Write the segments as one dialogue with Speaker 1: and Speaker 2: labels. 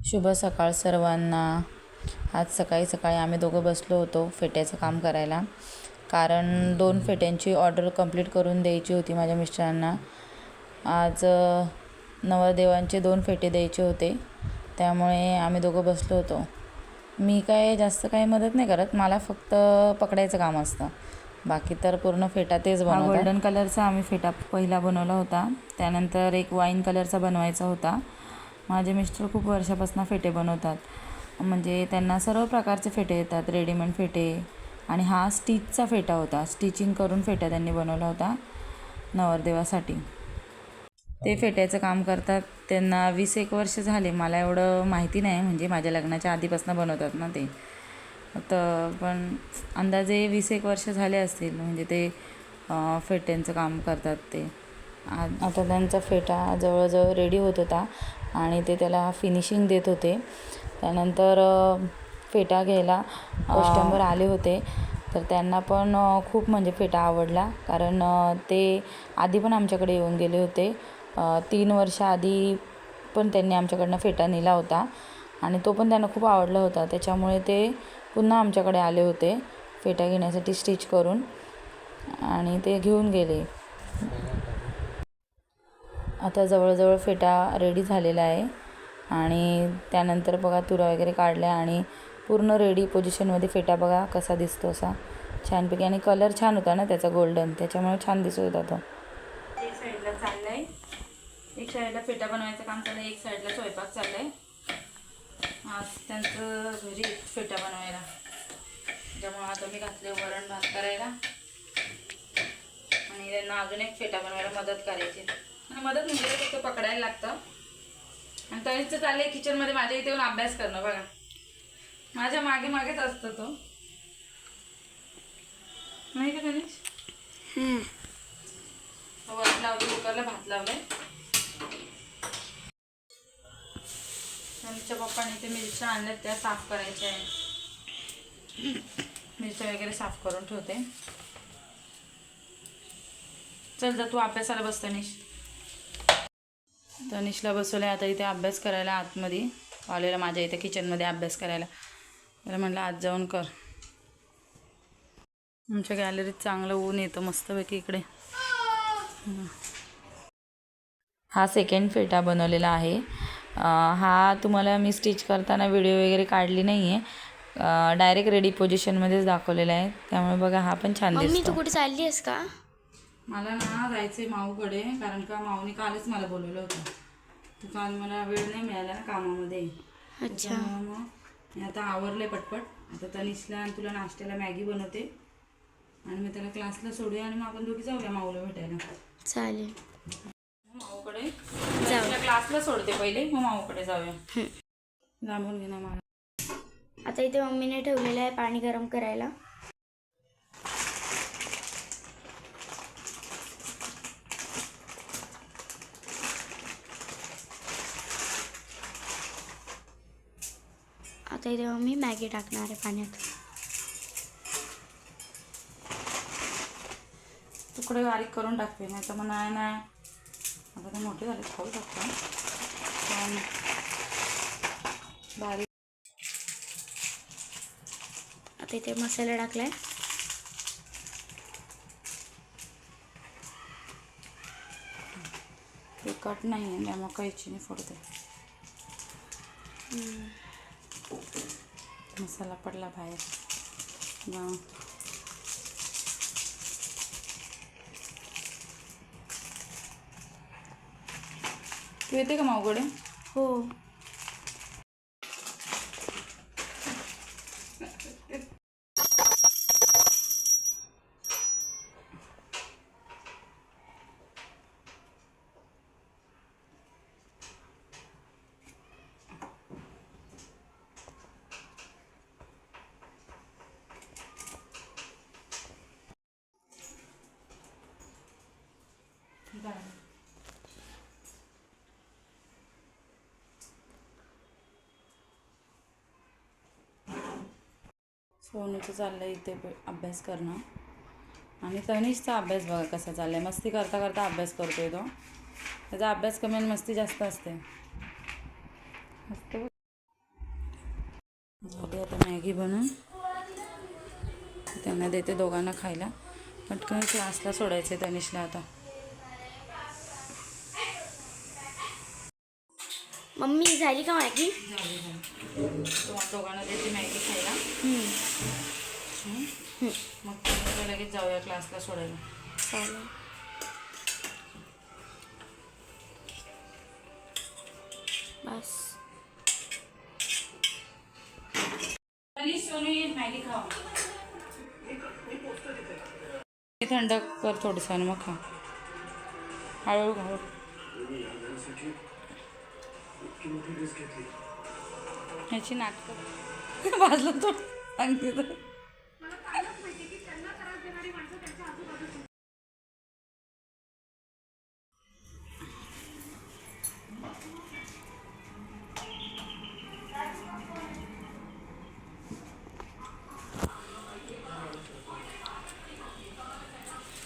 Speaker 1: शुभ सकाळ सर्वांना। आज सकाळी सकाळी आम्ही दोघं बसलो होतो फेट्याचं काम करायला, कारण 2 फेट्यांची ऑर्डर कंप्लीट करून द्यायची होती माझ्या मिस्टरांना। आज नवरदेवांचे 2 फेटे द्यायचे होते, त्यामुळे आम्ही दोघं बसलो होतो। मी काय जास्त काही मदत नाही करत, मला फक्त पकडायचं काम असतं, बाकी तर पूर्ण फेटा तेच बनवतात। गोल्डन कलरचा आम्ही फेटा पहिला बनवला होता, त्यानंतर एक वाईन कलरचा बनवायचा होता। माझे मिस्टर खूप वर्षापासून फेटे बनवतात, म्हणजे त्यांना सर्व प्रकारचे फेटे येतात, रेडीमेड फेटे। आणि हा स्टिचचा फेटा होता, स्टिचिंग करून फेटा त्यांनी बनवला होता नवरदेवासाठी। ते फेट्याचं काम करतात, त्यांना 20-21 वर्ष झाले। मला एवढं माहिती नाही, म्हणजे माझ्या लग्नाच्या आधीपासून बनवतात ना ते, तर पण अंदाजे 20-21 वर्ष झाले असतील, म्हणजे ते फेट्यांचं काम करतात ते। आता त्यांचा फेटा जवळजवळ रेडी होत होता आणि ते त्याला फिनिशिंग देत होते। त्यानंतर फेटा घ्यायला कस्टमर आले होते, तर त्यांना पण खूप म्हणजे फेटा आवडला, कारण ते आधी पण आमच्याकडे येऊन गेले होते। 3 वर्ष आधी पण त्यांनी आमच्याकडनं फेटा नेला होता आणि तो पण त्यांना खूप आवडला होता, त्याच्यामुळे ते पुन्हा आमच्याकडे आले होते फेटा घेण्यासाठी स्टिच करून, आणि ते घेऊन गेले। आता जवळजवळ फेटा रेडी झालेला आहे आणि त्यानंतर बघा तुरा वगैरे काढल्या आणि पूर्ण रेडी पोझिशनमध्ये फेटा बघा कसा दिसतो, असा छानपैकी। आणि कलर छान होता ना त्याचा गोल्डन, त्याच्यामुळे छान दिसत होता तो। एक साईडला चाललाय, एक साईडला फेटा बनवायचं काम चाललंय, एक साईडला स्वयंपाक चाललाय। आज त्यांचं घरी फेटा बनवायला, त्याच्यामुळे आता मी घातले वरण भात करायला आणि त्यांना अजून एक फेटा बनवायला मदत करायची। आणि मदत म्हणजे फक्त पकडायला लागतं। आणि तरीच चालले किचनमध्ये माझ्या इथे येऊन अभ्यास करणं, बघा माझ्या मागे मागेच असतो तो, नाही का गणेश? वरण लावली, कुकरला भात लावलाय। आमच्या पप्पाने ते मिरच्या आणल्यात, त्या साफ करायच्या आहे। मिरच्या वगैरे साफ करून ठेवते। चल जा तू अभ्यासाला बस तनिष। तनिषला बसवलं आता इथे अभ्यास करायला आतमध्ये, आलेला माझ्या इथे किचनमध्ये अभ्यास करायला। त्याला म्हटलं आज जाऊन कर। आमच्या गॅलरीत चांगलं ऊन येतं मस्तपैकी इकडे। हा सेकंड फेटा बनवलेला आहे। हा तुम्हाला मी स्टिच करताना व्हिडिओ वगैरे काढली नाही आहे, डायरेक्ट रेडी पोझिशनमध्येच दाखवलेला आहे, त्यामुळे बघा हा पण छान दिसतो।
Speaker 2: मम्मी तू कुठे चालली आहेस का?
Speaker 1: मला ना जायचं आहे माऊकडे, कारण का माऊने कालच मला बोलवलं होतं, तर काल मला वेळ नाही मिळाला ना कामामध्ये।
Speaker 2: अच्छा,
Speaker 1: मग मी आता आवरले पटपट। आता तनिषला आणि तुला नाश्त्याला मॅगी बनवते आणि मी त्याला क्लासला सोडूया आणि मग आपण दोघी जाऊया माऊला भेटायला।
Speaker 2: चालेल,
Speaker 1: माऊकडे जाऊया, क्लासला सोडते पहिले, मग माऊकडे जाऊया। जांभून घे ना मला।
Speaker 2: आता इथे मम्मीने ठेवलेलं आहे पाणी गरम करायला। आता इथे मम्मी मॅगी टाकणार आहे पाण्यात।
Speaker 1: तुकडे बारीक करून टाकते, नाही तर मग नाही नाही, आता ते मोठे झाले खाऊ शकतो पण बारीक।
Speaker 2: आता इथे मसाला टाकलाय,
Speaker 1: तिखट नाही आहे त्यामुळे कैचीने फोडते। मसाला पडला बाहेर जाऊन। तू येते का माऊकडे?
Speaker 2: हो।
Speaker 1: सोनूचं चाललं आहे इथे अभ्यास करणं, आणि तनिषचा अभ्यास बघा कसा चालला आहे, मस्ती करता करता अभ्यास करतोय तो। त्याचा अभ्यास कमी आणि मस्ती जास्त असते। मस्त मॅगी बनवून त्यांना देते दोघांना खायला. पटकन क्लासला सोडायचं आहे तनिषला आता.
Speaker 2: मम्मी झाली का मॅगी?
Speaker 1: दोघांना देते मॅगी खायला. मग तनिषला लगेच जाऊया क्लासला सोडायला.
Speaker 2: चालेल. बस
Speaker 1: मॅगी खावा. थंड कर थोडंसं मग खा. हळूहळू खा. ह्याची नाटकं वाजलं तो सांगते तर.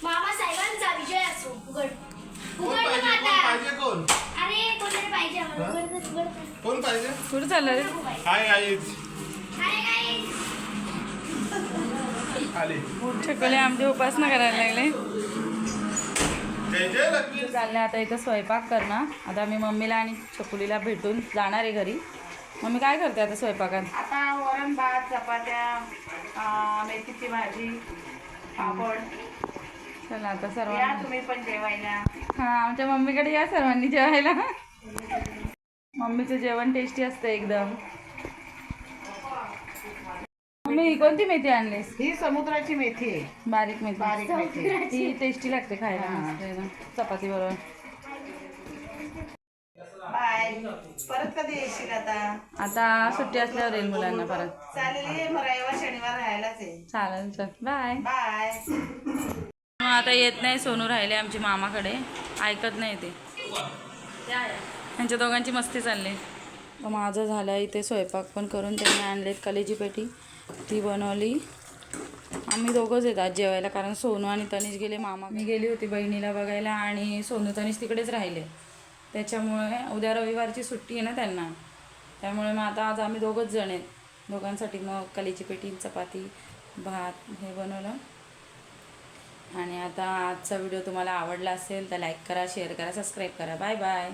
Speaker 2: मामा साहेबांचा विजय असो. उघड
Speaker 3: कोण पाहिजे कोण?
Speaker 2: अरे कोणतरी पाहिजे आम्हाला. उघड.
Speaker 3: कोण पाहिजे?
Speaker 1: कुठं चाललं रे?
Speaker 3: Hi guys.
Speaker 2: Hi guys.
Speaker 3: आले.
Speaker 1: छकुले आमची उपासना करायला लागले.
Speaker 3: जय जय लक्ष्मी.
Speaker 1: चालले आता इथं स्वयंपाक करणं. आता मी मम्मीला आणि छकुलीला भेटून जाणार आहे घरी. मम्मी काय करते आता स्वयंपाकात?
Speaker 4: आता वरण भात चपात्या मेथीची भाजी पापड.
Speaker 1: चला आता
Speaker 4: या
Speaker 1: सर्वांना.
Speaker 4: तुम्ही पण जेवायला.
Speaker 1: हां आमच्या मम्मीकडे या सर्वांनी जेवायला. मम्मीचं जेवण टेस्टी असतं एकदम. मम्मी कोणती मेथी आणलीस?
Speaker 4: ही समुद्राची मेथी आहे.
Speaker 1: बारीक मेथी.
Speaker 4: बारीक मेथी.
Speaker 1: ती टेस्टी लागते खायला. मस्त एकदम चपाती बरोबर.
Speaker 4: बाय. परत कधी येशील आता?
Speaker 1: आता सुट्टी असल्यावर येईल मुलांना परत.
Speaker 4: चालेल ये मग रविवार शनिवार राहायलाच आहे.
Speaker 1: चालेल चल बाय.
Speaker 4: बाय.
Speaker 1: मग आता येत नाही. सोनू राहिले आमची मामाकडे. ऐकत नाही ते. त्यांच्या दोघांची मस्ती चालली. तर माझं झालं इथे स्वयंपाक पण करून त्यांनी आणलेत कलेजी पेटी. ती बनवली. आम्ही दोघंच येतात जेवायला कारण सोनू आणि तनिष गेले मामा. मी गेली होती बहिणीला बघायला आणि सोनू तनिष तिकडेच राहिले. त्याच्यामुळे उद्या रविवारची सुट्टी आहे ना त्यांना. त्यामुळे मग आता आज आम्ही दोघंच जण आहेत. दोघांसाठी मग कलेची पेटी चपाती भात हे बनवलं. आणि आता आजचा व्हिडिओ तुम्हाला आवडला असेल तर लाईक करा शेअर करा सबस्क्राईब करा. Bye bye.